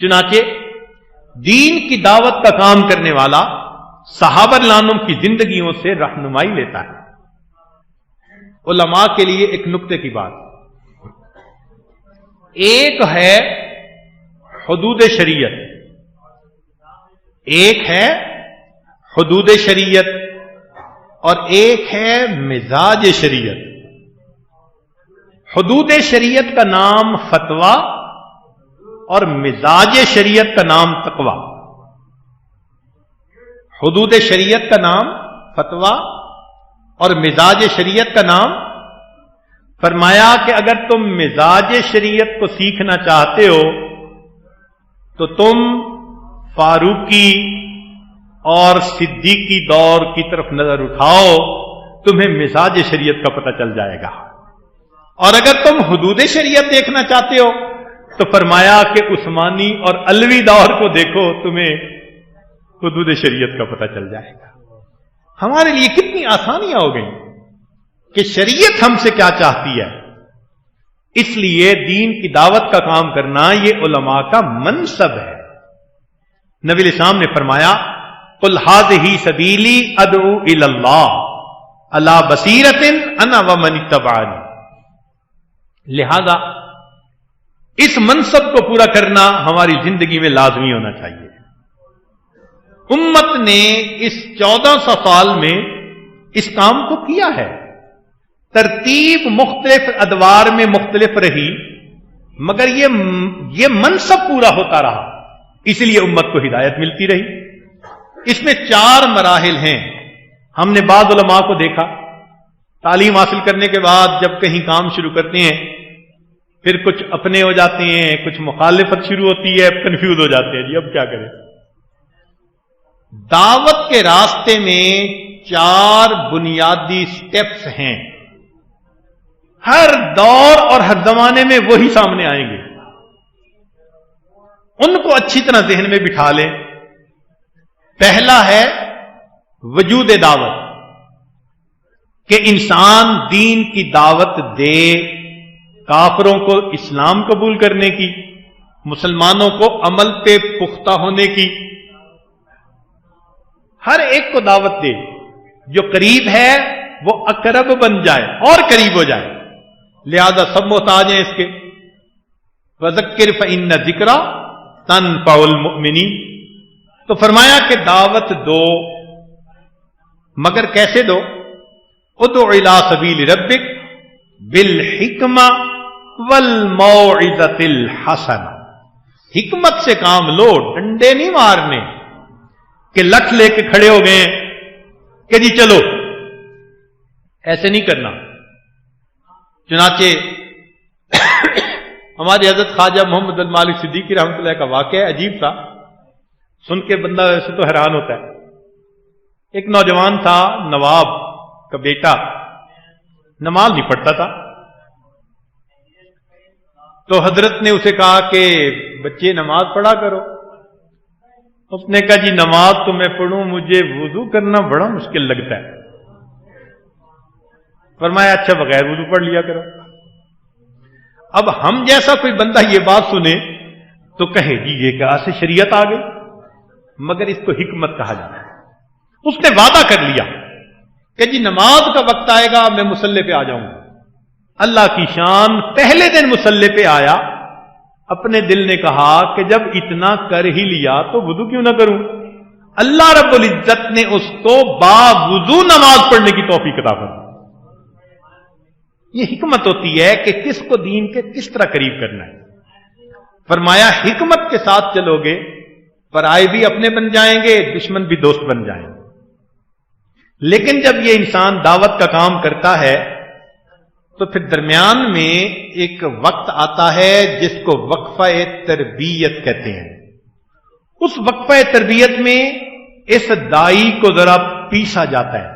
چنانچہ دین کی دعوت کا کام کرنے والا صحابہ رضوان کی زندگیوں سے رہنمائی لیتا ہے. علماء کے لیے ایک نکتے کی بات، ایک ہے حدود شریعت، ایک ہے حدود شریعت اور ایک ہے مزاج شریعت. حدود شریعت کا نام فتویٰ اور مزاج شریعت کا نام تقویٰ. حدود شریعت کا نام فتویٰ اور مزاج شریعت کا نام، فرمایا کہ اگر تم مزاج شریعت کو سیکھنا چاہتے ہو تو تم فاروقی اور صدیقی دور کی طرف نظر اٹھاؤ، تمہیں مزاج شریعت کا پتہ چل جائے گا. اور اگر تم حدود شریعت دیکھنا چاہتے ہو تو فرمایا کہ عثمانی اور علوی دور کو دیکھو، تمہیں حدود شریعت کا پتہ چل جائے گا. ہمارے لیے کتنی آسانیاں ہو گئیں کہ شریعت ہم سے کیا چاہتی ہے. اس لیے دین کی دعوت کا کام کرنا یہ علماء کا منصب ہے. نبی علیہ السلام نے فرمایا قل ھذہ سبیلی ادعو الی اللہ علی بصیرۃ انا ومن اتبعنی. لہذا اس منصب کو پورا کرنا ہماری زندگی میں لازمی ہونا چاہیے. امت نے اس 1400 سال میں اس کام کو کیا ہے. ترتیب مختلف ادوار میں مختلف رہی، مگر یہ منصب پورا ہوتا رہا، اس لیے امت کو ہدایت ملتی رہی. اس میں 4 مراحل ہیں. ہم نے بعض علماء کو دیکھا تعلیم حاصل کرنے کے بعد جب کہیں کام شروع کرتے ہیں پھر کچھ اپنے ہو جاتے ہیں، کچھ مخالفت شروع ہوتی ہے، کنفیوز ہو جاتے ہیں جی اب کیا کریں. دعوت کے راستے میں 4 بنیادی سٹیپس ہیں. ہر دور اور ہر زمانے میں وہی سامنے آئیں گے، ان کو اچھی طرح ذہن میں بٹھا لیں. پہلا ہے وجود دعوت، کہ انسان دین کی دعوت دے، کافروں کو اسلام قبول کرنے کی، مسلمانوں کو عمل پہ پختہ ہونے کی. ہر ایک کو دعوت دے، جو قریب ہے وہ اقرب بن جائے اور قریب ہو جائے. لہذا سب محتاج ہیں اس کے. وذکر فإن الذکریٰ تنفع المؤمنین. تو فرمایا کہ دعوت دو، مگر کیسے دو؟ ادع الی سبیل ربک بالحکمہ والموعظۃ الحسنہ. حکمت سے کام لو، ڈنڈے نہیں مارنے کہ لٹھ لے کے کھڑے ہو گئے کہ جی چلو، ایسے نہیں کرنا. چنانچہ ہمارے حضرت خواجہ محمد المالک صدیقی رحمۃ اللہ کا واقعہ عجیب تھا، سن کے بندہ ویسے تو حیران ہوتا ہے. ایک نوجوان تھا، نواب کا بیٹا، نماز نہیں پڑھتا تھا. تو حضرت نے اسے کہا کہ بچے نماز پڑھا کرو. اس نے کہا جی نماز تو میں پڑھوں، مجھے وضو کرنا بڑا مشکل لگتا ہے. فرمایا اچھا بغیر وضو پڑھ لیا کرو. اب ہم جیسا کوئی بندہ یہ بات سنے تو کہے جی یہ کہاں سے شریعت آ گئی، مگر اس کو حکمت کہا جاتا ہے. اس نے وعدہ کر لیا کہ جی نماز کا وقت آئے گا میں مصلی پہ آ جاؤں گا. اللہ کی شان، پہلے دن مصلی پہ آیا، اپنے دل نے کہا کہ جب اتنا کر ہی لیا تو وضو کیوں نہ کروں. اللہ رب العزت نے اس کو باوضو نماز پڑھنے کی توفیق عطا فرمائی. یہ حکمت ہوتی ہے کہ کس کو دین کے کس طرح قریب کرنا ہے. فرمایا حکمت کے ساتھ چلو گے، پرائے بھی اپنے بن جائیں گے، دشمن بھی دوست بن جائیں گے. لیکن جب یہ انسان دعوت کا کام کرتا ہے تو پھر درمیان میں ایک وقت آتا ہے جس کو وقفہ تربیت کہتے ہیں. اس وقفہ تربیت میں اس دائی کو ذرا پیسا جاتا ہے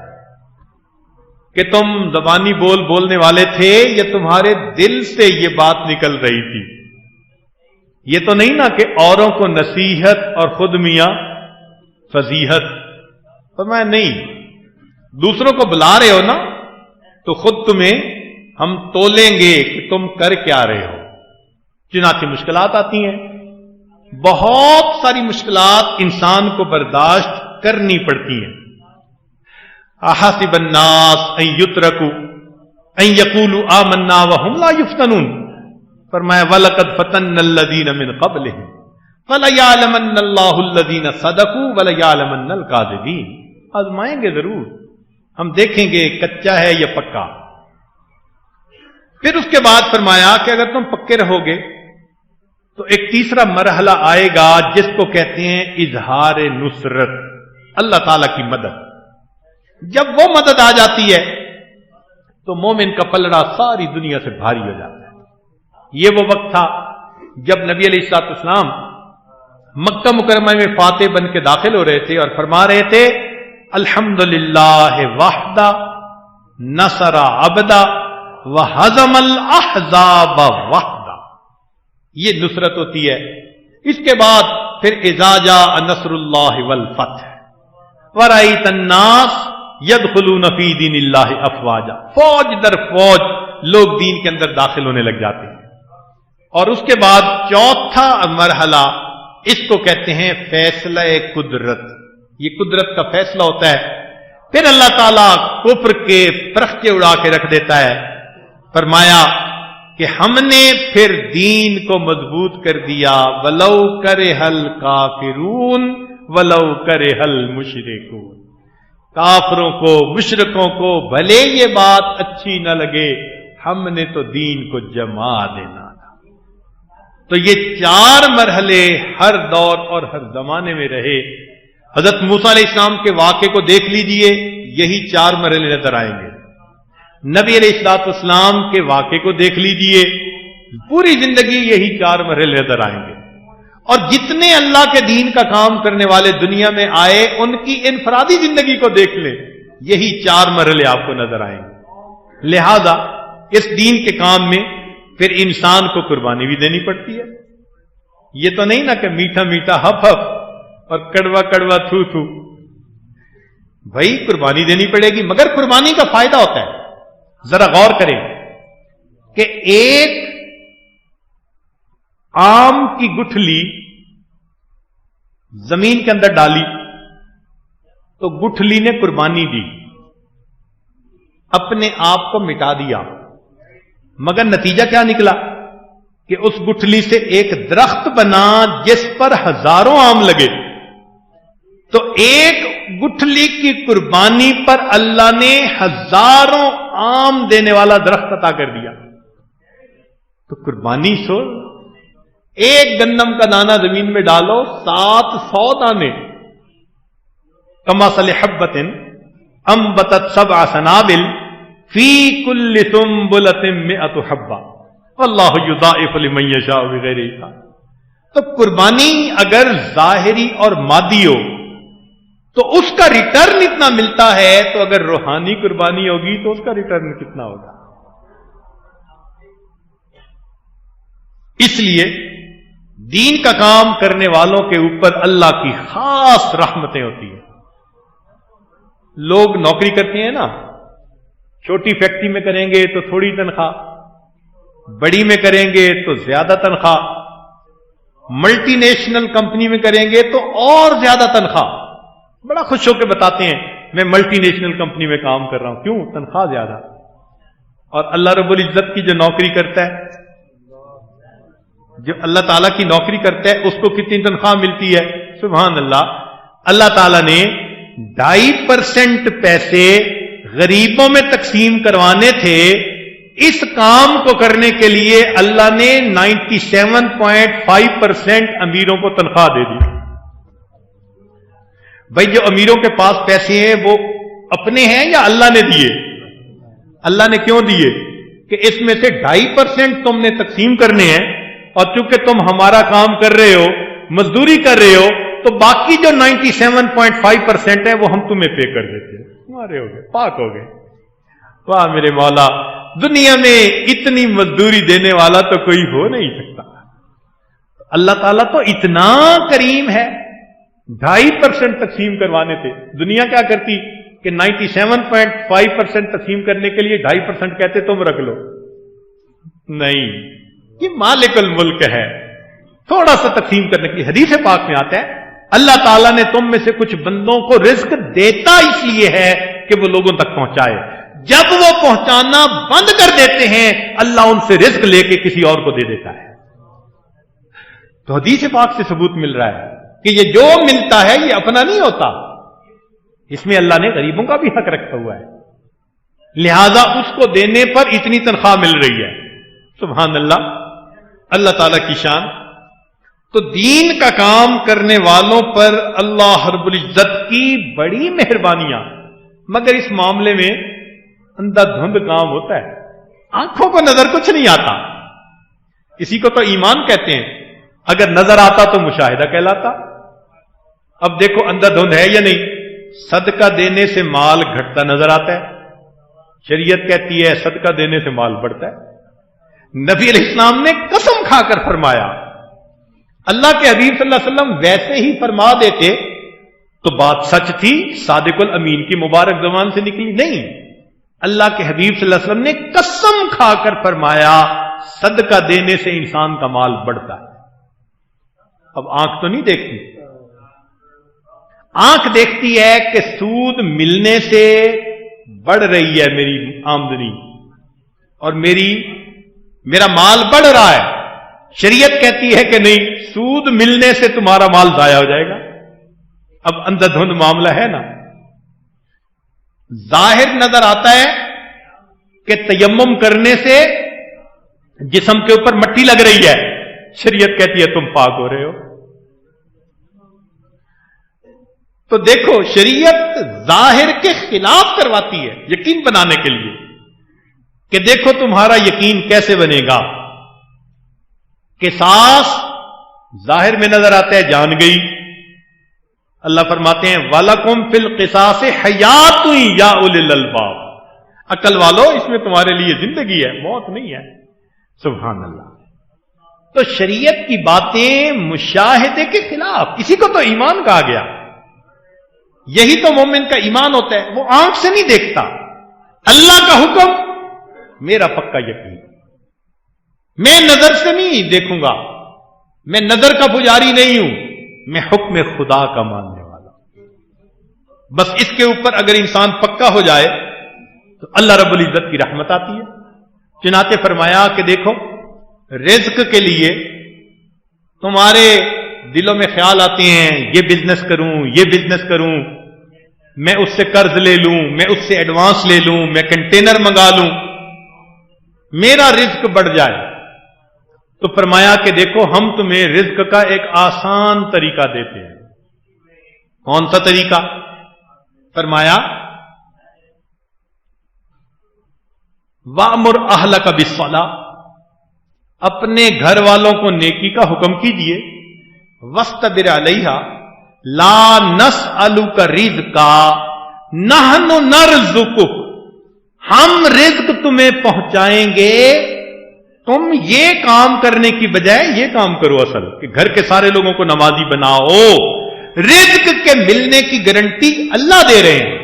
کہ تم زبانی بولنے والے تھے یا تمہارے دل سے یہ بات نکل رہی تھی. یہ تو نہیں نا کہ اوروں کو نصیحت اور خود میاں فضیحت. فرمایا نہیں، دوسروں کو بلا رہے ہو نا تو خود تمہیں ہم تولیں گے کہ تم کر کیا رہے ہو. چنانچہ مشکلات آتی ہیں. بہت ساری مشکلات انسان کو برداشت کرنی پڑتی ہیں. احسب الناس ان یترکوا ان یقولوا آمنا وهم لا یفتنون. فرمایا وَلَقَدْ فَتَنَّا الَّذِينَ مِنْ قَبْلِهِمْ فَلَيَعْلَمَنَّ اللَّهُ الَّذِينَ صَدَقُوا وَلَيَعْلَمَنَّ الْكَاذِبِينَ. آزمائیں گے ضرور، ہم دیکھیں گے کچا ہے یا پکا. پھر اس کے بعد فرمایا کہ اگر تم پکے رہو گے تو ایک تیسرا مرحلہ آئے گا جس کو کہتے ہیں اظہار نصرت، اللہ تعالی کی مدد. جب وہ مدد آ جاتی ہے تو مومن کا پلڑا ساری دنیا سے بھاری ہو جاتا ہے. یہ وہ وقت تھا جب نبی علیہ الصلوۃ والسلام مکہ مکرمہ میں فاتح بن کے داخل ہو رہے تھے اور فرما رہے تھے الحمدللہ وحدہ نصر عبدہ وہزم الاحزاب وحدہ. یہ نصرت ہوتی ہے. اس کے بعد پھر اذا جاء نصر اللہ والفتح ورأیت الناس یدخلون فی دین اللہ افواجا. فوج در فوج لوگ دین کے اندر داخل ہونے لگ جاتے ہیں. اور اس کے بعد چوتھا مرحلہ اس کو کہتے ہیں فیصلہ قدرت. یہ قدرت کا فیصلہ ہوتا ہے. پھر اللہ تعالیٰ کفر کے پرخچے اڑا کے رکھ دیتا ہے. فرمایا کہ ہم نے پھر دین کو مضبوط کر دیا ولو کرہ الکافرون ولو کرہ المشرکون. کافروں کو مشرکوں کو بھلے یہ بات اچھی نہ لگے، ہم نے تو دین کو جما دینا. تو یہ چار مرحلے ہر دور اور ہر زمانے میں رہے. حضرت موسیٰ علیہ السلام کے واقعے کو دیکھ لیجئے، یہی چار مرحلے نظر آئیں گے. نبی علیہ الصلوۃ والسلام کے واقعے کو دیکھ لیجئے، پوری زندگی یہی چار مرحلے نظر آئیں گے. اور جتنے اللہ کے دین کا کام کرنے والے دنیا میں آئے ان کی انفرادی زندگی کو دیکھ لیں، یہی چار مرحلے آپ کو نظر آئیں گے. لہذا اس دین کے کام میں پھر انسان کو قربانی بھی دینی پڑتی ہے. یہ تو نہیں نا کہ میٹھا میٹھا ہف ہف اور کڑوا کڑوا تھو تھو. بھائی قربانی دینی پڑے گی، مگر قربانی کا فائدہ ہوتا ہے. ذرا غور کریں کہ ایک آم کی گٹھلی زمین کے اندر ڈالی تو گٹھلی نے قربانی دی، اپنے آپ کو مٹا دیا، مگر نتیجہ کیا نکلا کہ اس گٹھلی سے ایک درخت بنا جس پر ہزاروں آم لگے. تو ایک گٹھلی کی قربانی پر اللہ نے ہزاروں آم دینے والا درخت عطا کر دیا. تو قربانی سو، ایک گندم کا دانہ زمین میں ڈالو 700 دانے. کمثل حبۃ انبتت 7 سنابل فی کل سنبلۃ 100 حبہ واللہ یضاعف لمن یشاء بغیر حساب. تو قربانی اگر ظاہری اور مادی ہو تو اس کا ریٹرن اتنا ملتا ہے، تو اگر روحانی قربانی ہوگی تو اس کا ریٹرن کتنا ہوگا. اس لیے دین کا کام کرنے والوں کے اوپر اللہ کی خاص رحمتیں ہوتی ہیں. لوگ نوکری کرتے ہیں نا، چھوٹی فیکٹری میں کریں گے تو تھوڑی تنخواہ، بڑی میں کریں گے تو زیادہ تنخواہ، ملٹی نیشنل کمپنی میں کریں گے تو اور زیادہ تنخواہ. بڑا خوش ہو کے بتاتے ہیں میں ملٹی نیشنل کمپنی میں کام کر رہا ہوں. کیوں؟ تنخواہ زیادہ. اور اللہ رب العزت کی جو نوکری کرتا ہے، جو اللہ تعالیٰ کی نوکری کرتا ہے، اس کو کتنی تنخواہ ملتی ہے؟ سبحان اللہ. اللہ تعالیٰ نے 2.5% پیسے غریبوں میں تقسیم کروانے تھے. اس کام کو کرنے کے لیے اللہ نے 97.5% امیروں کو تنخواہ دے دی. بھائی جو امیروں کے پاس پیسے ہیں وہ اپنے ہیں یا اللہ نے دیے؟ اللہ نے کیوں دیے؟ کہ اس میں سے 2.5% تم نے تقسیم کرنے ہیں، اور چونکہ تم ہمارا کام کر رہے ہو، مزدوری کر رہے ہو، تو باقی جو 97.5% ہے وہ ہم تمہیں پے کر دیتے ہیں. تمہارے ہو گئے، پاک ہو گئے. واہ میرے مولا، دنیا میں اتنی مزدوری دینے والا تو کوئی ہو نہیں سکتا. اللہ تعالیٰ تو اتنا کریم ہے. 2.5% تقسیم کروانے تھے. دنیا کیا کرتی کہ 97.5% تقسیم کرنے کے لیے 2.5% کہتے تم رکھ لو. نہیں، یہ مالک الملک ہے. تھوڑا سا تقسیم کرنے کے لیے حدیث پاک میں آتا ہے اللہ تعالیٰ نے تم میں سے کچھ بندوں کو رزق دیتا اس لیے ہے کہ وہ لوگوں تک پہنچائے، جب وہ پہنچانا بند کر دیتے ہیں اللہ ان سے رزق لے کے کسی اور کو دے دیتا ہے۔ تو حدیث پاک سے ثبوت مل رہا ہے کہ یہ جو ملتا ہے یہ اپنا نہیں ہوتا، اس میں اللہ نے غریبوں کا بھی حق رکھا ہوا ہے، لہذا اس کو دینے پر اتنی تنخواہ مل رہی ہے۔ سبحان اللہ، اللہ تعالی کی شان۔ تو دین کا کام کرنے والوں پر اللہ رب العزت کی بڑی مہربانیاں، مگر اس معاملے میں اندھا دھند کام ہوتا ہے، آنکھوں کو نظر کچھ نہیں آتا، اسی کو تو ایمان کہتے ہیں، اگر نظر آتا تو مشاہدہ کہلاتا۔ اب دیکھو اندھا دھند ہے یا نہیں، صدقہ دینے سے مال گھٹتا نظر آتا ہے، شریعت کہتی ہے صدقہ دینے سے مال بڑھتا ہے۔ نبی علیہ السلام نے قسم کھا کر فرمایا، اللہ کے حبیب صلی اللہ علیہ وسلم ویسے ہی فرما دیتے تو بات سچ تھی، صادق الامین کی مبارک زبان سے نکلی نہیں، اللہ کے حبیب صلی اللہ علیہ وسلم نے قسم کھا کر فرمایا صدقہ دینے سے انسان کا مال بڑھتا ہے۔ اب آنکھ تو نہیں دیکھتی، آنکھ دیکھتی ہے کہ سود ملنے سے بڑھ رہی ہے میری آمدنی اور میرا مال بڑھ رہا ہے، شریعت کہتی ہے کہ نہیں، سود ملنے سے تمہارا مال ضائع ہو جائے گا۔ اب اندھا دھند معاملہ ہے نا، ظاہر نظر آتا ہے کہ تیمم کرنے سے جسم کے اوپر مٹی لگ رہی ہے، شریعت کہتی ہے تم پاک ہو رہے ہو۔ تو دیکھو شریعت ظاہر کے خلاف کرواتی ہے یقین بنانے کے لیے کہ دیکھو تمہارا یقین کیسے بنے گا۔ قصاص ظاہر میں نظر آتا ہے جان گئی، اللہ فرماتے ہیں وَلَكُمْ فِي الْقِصَاصِ حَيَاتٌ يَا أُولِي الْأَلْبَابِ، عقل والو اس میں تمہارے لیے زندگی ہے، موت نہیں ہے۔ سبحان اللہ۔ تو شریعت کی باتیں مشاہدے کے خلاف، اسی کو تو ایمان کہا گیا، یہی تو مومن کا ایمان ہوتا ہے، وہ آنکھ سے نہیں دیکھتا، اللہ کا حکم میرا پکا یقین، میں نظر سے نہیں دیکھوں گا، میں نظر کا پجاری نہیں ہوں، میں حکم خدا کا ماننے والا ہوں۔ بس اس کے اوپر اگر انسان پکا ہو جائے تو اللہ رب العزت کی رحمت آتی ہے۔ چنانچہ فرمایا کہ دیکھو رزق کے لیے تمہارے دلوں میں خیال آتے ہیں یہ بزنس کروں، یہ بزنس کروں، میں اس سے قرض لے لوں، میں اس سے ایڈوانس لے لوں، میں کنٹینر منگا لوں، میرا رزق بڑھ جائے۔ تو فرمایا کہ دیکھو ہم تمہیں رزق کا ایک آسان طریقہ دیتے ہیں۔ کون سا طریقہ؟ فرمایا وَأْمُرْ أَهْلَكَ بِالصَّلَاةِ، اپنے گھر والوں کو نیکی کا حکم کیجئے، وَاسْتَبِرْ عَلَيْهَا لَا نَسْأَلُكَ رِزْقًا نَحْنُ نَرْزُقُكَ، ہم رزق تمہیں پہنچائیں گے، تم یہ کام کرنے کی بجائے یہ کام کرو، اصل کہ گھر کے سارے لوگوں کو نمازی بناؤ، رزق کے ملنے کی گارنٹی اللہ دے رہے ہیں۔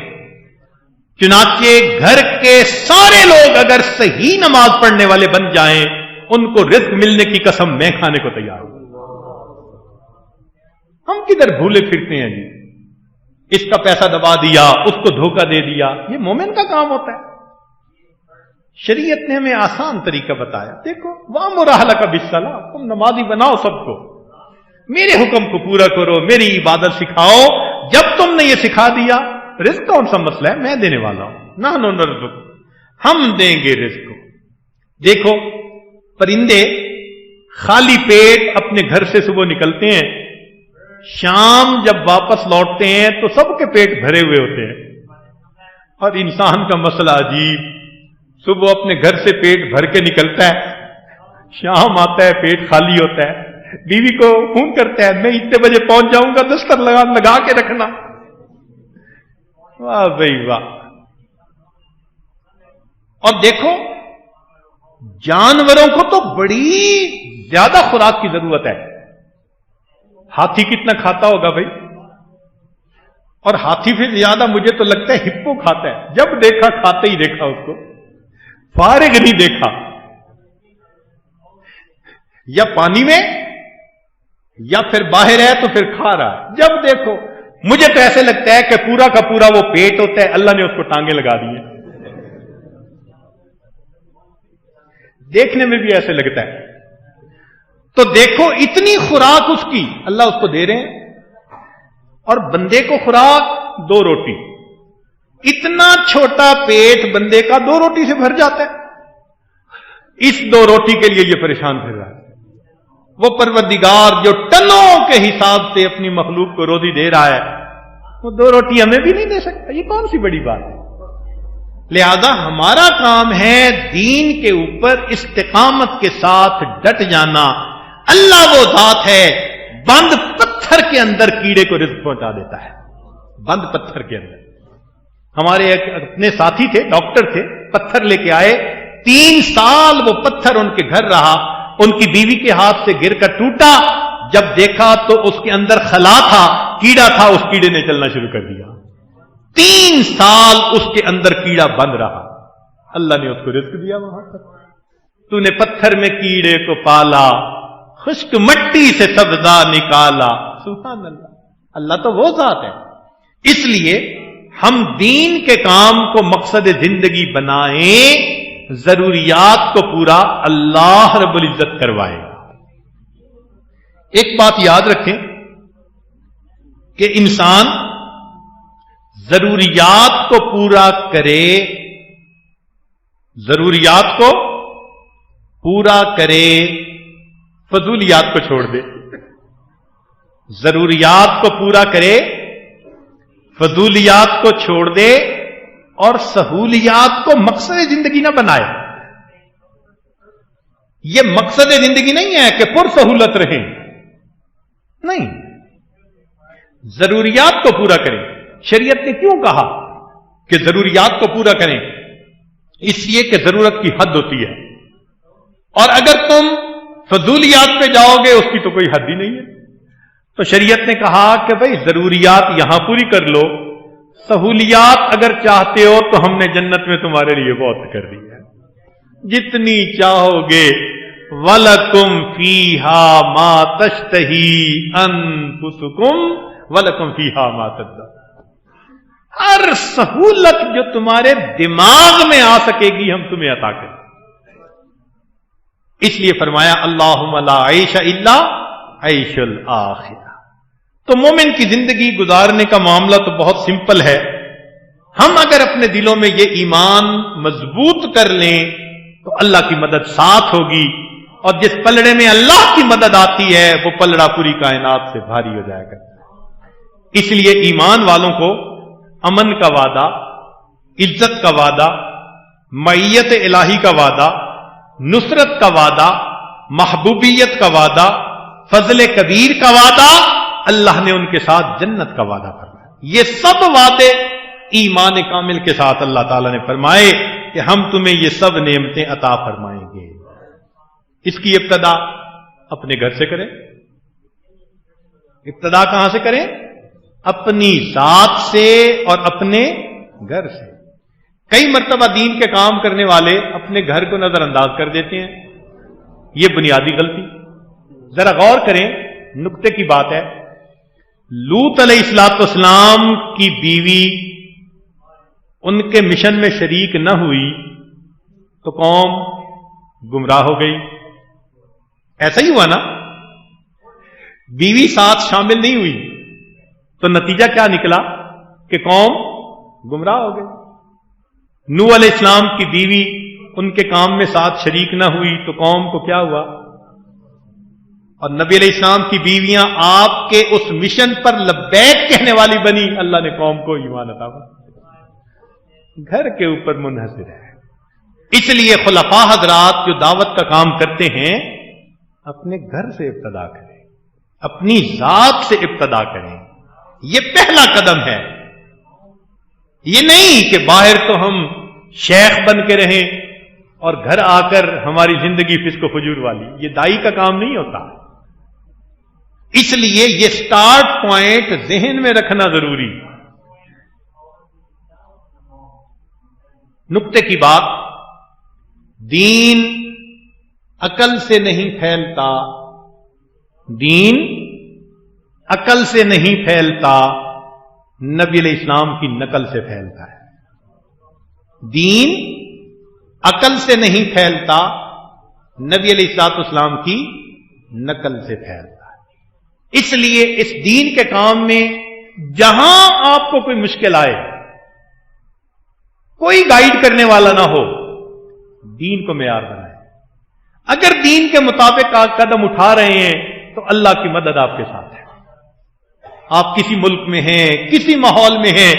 چنانچہ گھر کے سارے لوگ اگر صحیح نماز پڑھنے والے بن جائیں ان کو رزق ملنے کی قسم میں کھانے کو تیار ہوں۔ ہم کدھر بھولے پھرتے ہیں جی، اس کا پیسہ دبا دیا، اس کو دھوکہ دے دیا، یہ مومن کا کام ہوتا ہے۔ شریعت نے ہمیں آسان طریقہ بتایا، دیکھو وَأْمُرْ أَهْلَكَ بِالصَّلَاةِ، تم نمازی بناؤ سب کو، میرے حکم کو پورا کرو، میری عبادت سکھاؤ۔ جب تم نے یہ سکھا دیا، رزق کون سا مسئلہ ہے، میں دینے والا ہوں، نحن نرزق، ہم دیں گے رزق کو۔ دیکھو پرندے خالی پیٹ اپنے گھر سے صبح نکلتے ہیں، شام جب واپس لوٹتے ہیں تو سب کے پیٹ بھرے ہوئے ہوتے ہیں، اور انسان کا مسئلہ عجیب، صبح اپنے گھر سے پیٹ بھر کے نکلتا ہے، شام آتا ہے پیٹ خالی ہوتا ہے، بیوی کو فون کرتا ہے میں اتنے بجے پہنچ جاؤں گا، دستر لگا کے رکھنا۔ واہ بھائی واہ۔ اور دیکھو جانوروں کو تو بڑی زیادہ خوراک کی ضرورت ہے، ہاتھی کتنا کھاتا ہوگا بھائی، اور ہاتھی سے زیادہ مجھے تو لگتا ہے ہپو کھاتا ہے، جب دیکھا کھاتے ہی دیکھا، اس کو فارغ نہیں دیکھا۔ یا پانی میں یا پھر باہر ہے تو پھر کھا رہا ہے. جب دیکھو مجھے تو ایسے لگتا ہے کہ پورا کا پورا وہ پیٹ ہوتا ہے, اللہ نے اس کو ٹانگیں لگا دی ہیں. دیکھنے میں بھی ایسے لگتا ہے. تو دیکھو اتنی خوراک اس کی اللہ اس کو دے رہے ہیں, اور بندے کو خوراک 2 روٹی. اتنا چھوٹا پیٹ بندے کا 2 روٹی سے بھر جاتا ہے. اس 2 روٹی کے لیے یہ پریشان پھر رہا ہے. وہ پروردگار جو ٹنوں کے حساب سے اپنی مخلوق کو روزی دے رہا ہے, وہ 2 روٹی ہمیں بھی نہیں دے سکتا. یہ کون سی بڑی بات ہے؟ لہذا ہمارا کام ہے دین کے اوپر استقامت کے ساتھ ڈٹ جانا. اللہ وہ ذات ہے بند پتھر کے اندر کیڑے کو رزق پہنچا دیتا ہے. بند پتھر کے اندر. ہمارے ایک اپنے ساتھی تھے, ڈاکٹر تھے, پتھر لے کے آئے. 3 سال وہ پتھر ان کے گھر رہا. ان کی بیوی کے ہاتھ سے گر کر ٹوٹا. جب دیکھا تو اس کے اندر خلا تھا, کیڑا تھا. اس کیڑے نے چلنا شروع کر دیا. 3 سال اس کے اندر کیڑا بند رہا. اللہ نے اس کو رزق دیا. وہاں پر تو نے پتھر میں کیڑے کو پالا, خشک مٹی سے سبزہ نکالا. سبحان اللہ. اللہ تو وہ ذات ہے. اس لیے ہم دین کے کام کو مقصد زندگی بنائیں, ضروریات کو پورا اللہ رب العزت کروائے. ایک بات یاد رکھیں کہ انسان ضروریات کو پورا کرے, ضروریات کو پورا کرے, فضولیات کو چھوڑ دے. ضروریات کو پورا کرے, فضولیات کو چھوڑ دے, اور سہولیات کو مقصد زندگی نہ بنائے. یہ مقصد زندگی نہیں ہے کہ پر سہولت رہیں. نہیں, ضروریات کو پورا کریں. شریعت نے کیوں کہا کہ ضروریات کو پورا کریں؟ اس لیے کہ ضرورت کی حد ہوتی ہے, اور اگر تم فضولیات پہ جاؤ گے اس کی تو کوئی حد ہی نہیں ہے. تو شریعت نے کہا کہ بھئی ضروریات یہاں پوری کر لو, سہولیات اگر چاہتے ہو تو ہم نے جنت میں تمہارے لیے بہت کر دی ہے, جتنی چاہو گے. وَلَكُمْ فِيهَا مَا تَشْتَهِي أَنفُسُكُمْ وَلَكُمْ فِيهَا مَا تَدَّعُونَ. ہر سہولت جو تمہارے دماغ میں آ سکے گی ہم تمہیں عطا کریں. اس لیے فرمایا اللہم لا عیش الا عیش الآخرہ. تو مومن کی زندگی گزارنے کا معاملہ تو بہت سمپل ہے. ہم اگر اپنے دلوں میں یہ ایمان مضبوط کر لیں تو اللہ کی مدد ساتھ ہوگی, اور جس پلڑے میں اللہ کی مدد آتی ہے وہ پلڑا پوری کائنات سے بھاری ہو جائے گا. اس لیے ایمان والوں کو امن کا وعدہ, عزت کا وعدہ, معیت الہی کا وعدہ, نصرت کا وعدہ, محبوبیت کا وعدہ, فضل کبیر کا وعدہ, اللہ نے ان کے ساتھ جنت کا وعدہ فرمایا. یہ سب وعدے ایمان کامل کے ساتھ اللہ تعالیٰ نے فرمائے کہ ہم تمہیں یہ سب نعمتیں عطا فرمائیں گے. اس کی ابتدا اپنے گھر سے کریں. ابتدا کہاں سے کریں؟ اپنی ذات سے اور اپنے گھر سے. کئی مرتبہ دین کے کام کرنے والے اپنے گھر کو نظر انداز کر دیتے ہیں. یہ بنیادی غلطی. ذرا غور کریں, نقطے کی بات ہے. لوط علیہ السلام کی بیوی ان کے مشن میں شریک نہ ہوئی تو قوم گمراہ ہو گئی. ایسا ہی ہوا نا؟ بیوی ساتھ شامل نہیں ہوئی تو نتیجہ کیا نکلا کہ قوم گمراہ ہو گئی. نوح علیہ السلام کی بیوی ان کے کام میں ساتھ شریک نہ ہوئی تو قوم کو کیا ہوا؟ اور نبی علیہ السلام کی بیویاں آپ کے اس مشن پر لبیک کہنے والی بنی, اللہ نے قوم کو ایمان عطا فرمایا. گھر کے اوپر منحصر ہے. اس لیے خلفاء حضرات جو دعوت کا کام کرتے ہیں اپنے گھر سے ابتدا کریں, اپنی ذات سے ابتدا کریں. یہ پہلا قدم ہے. یہ نہیں کہ باہر تو ہم شیخ بن کے رہیں اور گھر آ کر ہماری زندگی فسق و فجور والی. یہ دائی کا کام نہیں ہوتا. اس لیے یہ سٹارٹ پوائنٹ ذہن میں رکھنا ضروری. نقطے کی بات, دین عقل سے نہیں پھیلتا, دین عقل سے نہیں پھیلتا، نبی علیہ السلام کی نقل سے پھیلتا ہے۔ دین عقل سے نہیں پھیلتا، نبی علیہ السلام کی نقل سے پھیلتا ہے۔ اس لیے اس دین کے کام میں جہاں آپ کو کوئی مشکل آئے، کوئی گائیڈ کرنے والا نہ ہو، دین کو معیار بنائیں۔ اگر دین کے مطابق آپ قدم اٹھا رہے ہیں تو اللہ کی مدد آپ کے ساتھ ہے۔ آپ کسی ملک میں ہیں، کسی ماحول میں ہیں،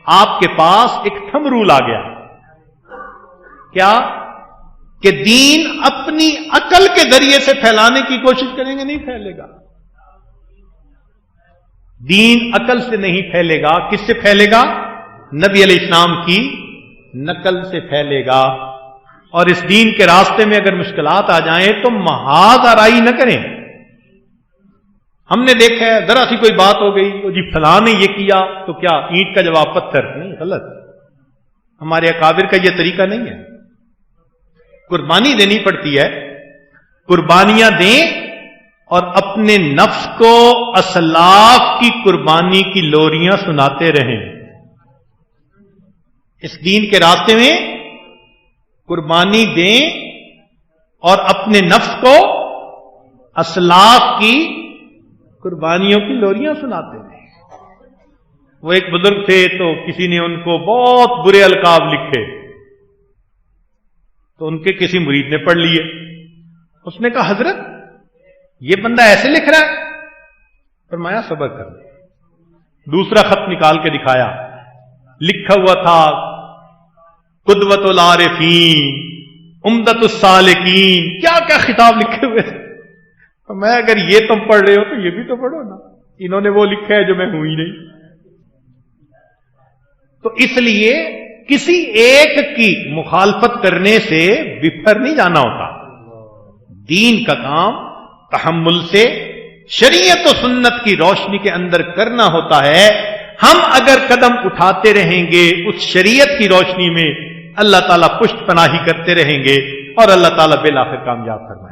آپ کے پاس ایک تھم رول آ گیا، کیا کہ دین اپنی عقل کے ذریعے سے پھیلانے کی کوشش کریں گے، نہیں پھیلے گا۔ دین عقل سے نہیں پھیلے گا، کس سے پھیلے گا؟ نبی علیہ السلام کی نقل سے پھیلے گا۔ اور اس دین کے راستے میں اگر مشکلات آ جائیں تو محاذ آرائی نہ کریں۔ ہم نے دیکھا ہے ذرا سی کوئی بات ہو گئی، جی فلاں نے یہ کیا تو کیا اینٹ کا جواب پتھر؟ نہیں، غلط۔ ہمارے اکابر کا یہ طریقہ نہیں ہے۔ قربانی دینی پڑتی ہے، قربانیاں دیں اور اپنے نفس کو اسلاف کی قربانی کی لوریاں سناتے رہیں۔ اس دین کے راستے میں قربانی دیں اور اپنے نفس کو اسلاف کی قربانیوں کی لوریاں سناتے رہیں۔ وہ ایک بزرگ تھے تو کسی نے ان کو بہت برے القاب لکھے، تو ان کے کسی مرید نے پڑھ لیے۔ اس نے کہا حضرت یہ بندہ ایسے لکھ رہا ہے؟ فرمایا صبر کر لیں۔ دوسرا خط نکال کے دکھایا، لکھا ہوا تھا قدوۃ العارفین، عمدۃ السالکین، کیا کیا خطاب لکھے ہوئے تھے۔ میں اگر یہ تم پڑھ رہے ہو تو یہ بھی تو پڑھو نا، انہوں نے وہ لکھا ہے جو میں ہوں ہی نہیں۔ تو اس لیے کسی ایک کی مخالفت کرنے سے بفر نہیں جانا ہوتا۔ دین کا کام تحمل سے شریعت و سنت کی روشنی کے اندر کرنا ہوتا ہے۔ ہم اگر قدم اٹھاتے رہیں گے اس شریعت کی روشنی میں، اللہ تعالیٰ پشت پناہی کرتے رہیں گے اور اللہ تعالیٰ بالآخر کامیاب فرمائے۔